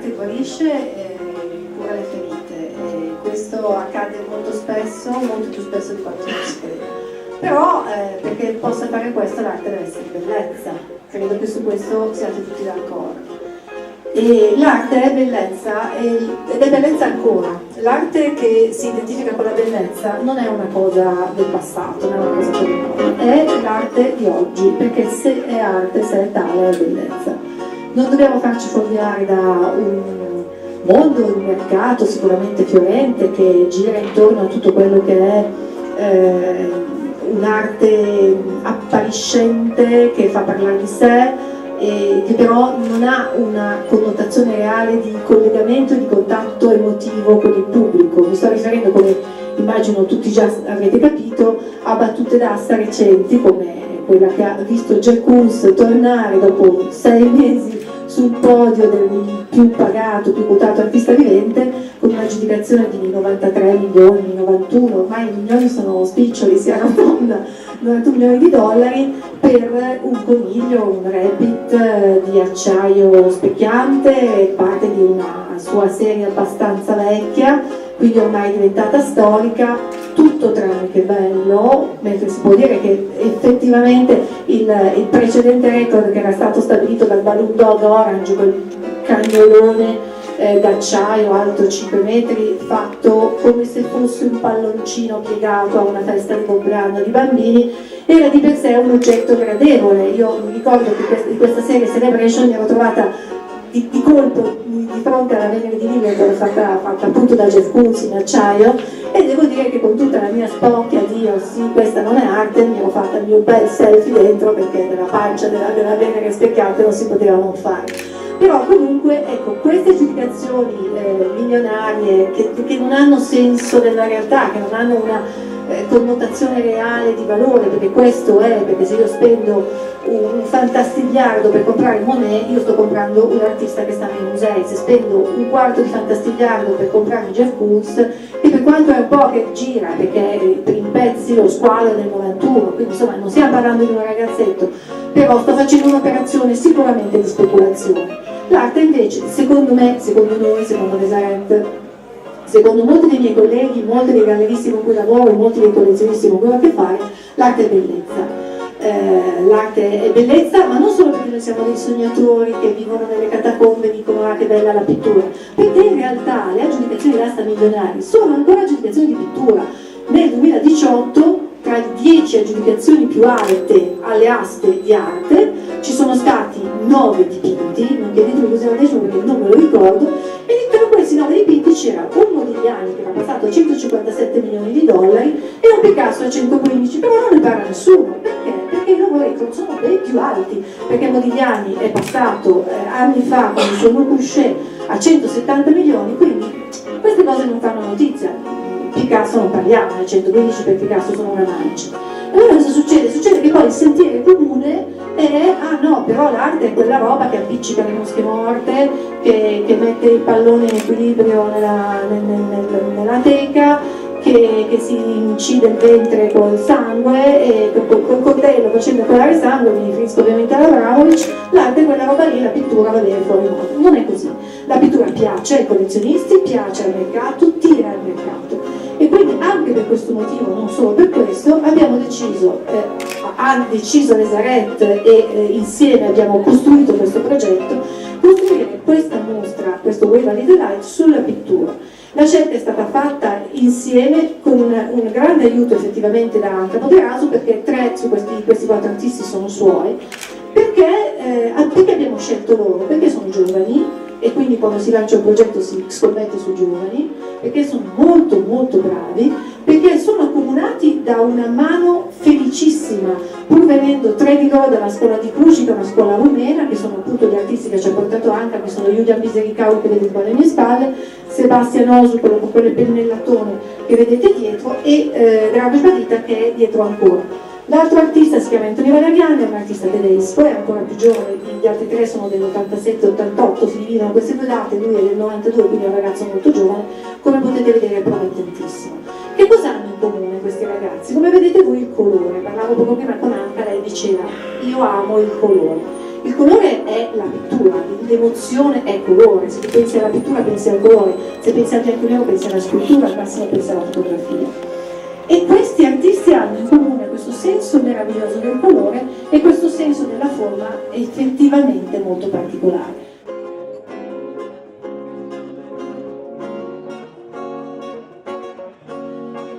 l'arte guarisce e cura le ferite, e questo accade molto spesso, molto più spesso di quanto non si crede. Però perché possa fare questo l'arte deve essere bellezza, credo che su questo siate tutti d'accordo. E l'arte è bellezza ed è bellezza ancora. L'arte che si identifica con la bellezza non è una cosa del passato, non è una cosa politica, è l'arte di oggi, perché se è arte, se è tale, è bellezza. Non dobbiamo farci fuorviare da un mondo, un mercato sicuramente fiorente che gira intorno a tutto quello che è un'arte appariscente che fa parlare di sé, e che però non ha una connotazione reale di collegamento e di contatto emotivo con il pubblico. Mi sto riferendo, come immagino tutti già avrete capito, a battute d'asta recenti come quella che ha visto Jack Koons tornare dopo 6 mesi sul podio del più pagato, più quotato artista vivente, con un'aggiudicazione di 93 milioni, 91, ormai i milioni sono spiccioli, si arrotonda, 91 milioni di dollari per un coniglio, un rabbit di acciaio specchiante, parte di una sua serie abbastanza vecchia, quindi ormai diventata storica, tutto tranne che bello, mentre si può dire che effettivamente il precedente record che era stato stabilito dal Balloon Dog Orange, quel cagnolone d'acciaio alto 5 metri, fatto come se fosse un palloncino piegato a una festa di compleanno di bambini, era di per sé un oggetto gradevole. Io mi ricordo che di questa serie Celebration mi ero trovata di colpo di fronte alla Venere di Lille, fatta appunto da Jeff Koons in acciaio, e devo dire che con tutta la mia spocchia di oh sì, questa non è arte, mi ero fatta il mio bel selfie dentro, perché della pancia della Venere specchiante non si poteva non fare. Però comunque ecco, queste giudicazioni milionarie che non hanno senso della realtà, che non hanno una connotazione reale di valore, perché questo è, perché se io spendo un fantastigliardo per comprare Monet, io sto comprando un artista che sta nei musei. Se spendo un quarto di fantastigliardo per comprare Jeff Koons, che per quanto è un po' che gira, perché per in pezzi lo squalo del 91, quindi insomma non stiamo parlando di un ragazzetto, però sto facendo un'operazione sicuramente di speculazione. L'arte invece, secondo me, secondo noi, secondo Desarent, secondo molti dei miei colleghi, molti dei galleristi con cui lavoro, molti dei collezionisti con cui ho a che fare, l'arte è bellezza. L'arte è bellezza, ma non solo perché noi siamo dei sognatori che vivono nelle catacombe e dicono ah che bella la pittura, perché in realtà le aggiudicazioni d'asta milionari sono ancora aggiudicazioni di pittura. Nel 2018 tra le 10 aggiudicazioni più alte alle aste di arte ci sono stati 9 dipinti, non chiedetemi cos'era il decimo perché non me lo ricordo, e tra questi 9 dipinti c'era un Modigliani che era passato a 157 milioni di dollari e un Picasso a 115, però non ne parla nessuno. Perché? Perché i loro record sono ben più alti, perché Modigliani è passato anni fa con il suo Le Coucher a 170 milioni, quindi queste cose non fanno notizia. Picasso non parliamo, 115 per Picasso sono una mancia. Allora cosa succede? Succede che poi il sentiero comune è ah no, però l'arte è quella roba che appiccica le mosche morte, che mette il pallone in equilibrio nella teca, che si incide il ventre col sangue e col coltello facendo colare sangue, mi riferisco ovviamente alla Abramovic. L'arte è quella roba lì, la pittura va bene fuori modo. Non è così. La pittura piace ai collezionisti, piace al mercato, tira al mercato. E quindi anche per questo motivo, non solo per questo, abbiamo deciso, ha deciso Desarent e insieme abbiamo costruito questo progetto, costruire questa mostra, questo Waverly Delight sulla pittura. La scelta è stata fatta insieme con un grande aiuto effettivamente da Capo Deraso, perché 3 su questi 4 artisti sono suoi, perché abbiamo scelto loro, perché sono giovani e quindi quando si lancia un progetto si scommette sui giovani, perché sono molto molto bravi, perché sono accomunati da una mano felicissima, pur venendo 3 di loro dalla scuola di Cluj, che è una scuola rumena, che sono appunto gli artisti che ci ha portato Anca, che sono Iulian Bisericau che vedete qua alle mie spalle, Sebastian Osu, quello con quel pennellatone che vedete dietro, e Drago Badita che è dietro ancora. L'altro artista si chiama Antonio Valeriani, è un artista tedesco, è ancora più giovane, gli altri 3 sono dell'87-88, si dividono queste 2 date, lui è del 92, quindi è un ragazzo molto giovane, come potete vedere è promettentissimo. Che cosa hanno in comune questi ragazzi? Come vedete voi il colore, parlavo poco prima con Anca, lei diceva io amo il colore. Il colore è la pittura, l'emozione è colore, se tu pensi alla pittura pensi al colore, se pensi al bianco e nero pensi alla scultura, al massimo pensi alla fotografia. E questi artisti hanno in comune questo senso meraviglioso del colore e questo senso della forma effettivamente molto particolare.